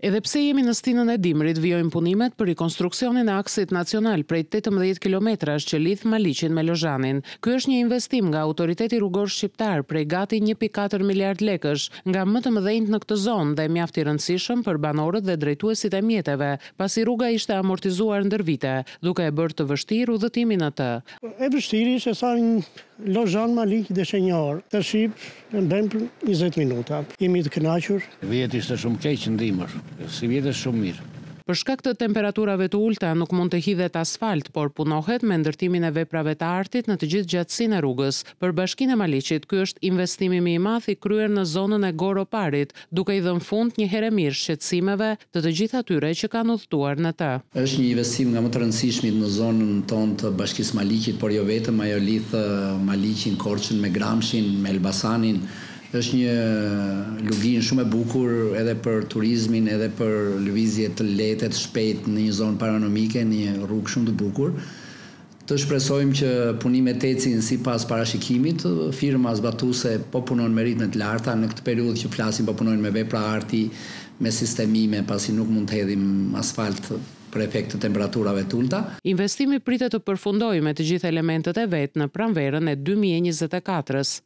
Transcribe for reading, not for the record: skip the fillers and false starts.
Edhe pse jemi në stinën e dimrit, vijojnë punimet për rikonstruksionin e aksit nacional prej 18 kilometrash që lidh Maliqin me Lozhanin. Ky është një investim nga Autoriteti Rrugor Shqiptar prej gati 1.4 miliard lekësh, nga më të mëdhenjt në këtë zonë dhe mjaft i rëndësishëm për banorët dhe drejtuesit e mjeteve, pasi rruga ishte amortizuar ndër vite, duke e bërë të vështirë udhëtimin atë. E vështirë se sa një Lozhan Maliq dhe shenjar, të shqip në bëjmë për 20 minuta. Jemi të kënaqur. Vjet ishte shumë keq ndimër, si vjet është shumë mirë. Për shkak të temperaturave të ulta nuk mund të hidhet asfalt, por punohet me ndërtimin e veprave të artit në të gjithë gjatësinë e rrugës. Për Bashkinë e Maliqit, ky është investimi më i madh i kryer në zonën e Goroparit, duke i dhënë fund një herë mirë shqetësimeve të të gjithë atyre që kanë udhëtuar në të. Është një investim nga më të rëndësishmit në zonën tonë të Bashkisë Maliqit, por jo vetëm, ajo lidh Maliqin, Korçën me Gramshin, me Elbasanin. Është një lugin shumë e bukur edhe për turizmin, edhe për lëvizje të lehtë, të shpejtë në një zonë paranomike, një rrugë shumë të bukur. Të shpresojmë që punimet ecin sipas parashikimit, firma zbatuese po punon me ritme të larta, në këtë periudhë që flasim po punojnë me vepra arti, me sistemime, pasi nuk mund të hedhim asfalt për efekt të temperaturave të ulta. Investimi pritet të përfundojë me të gjithë elementet e vet në pranverën e 2024-s.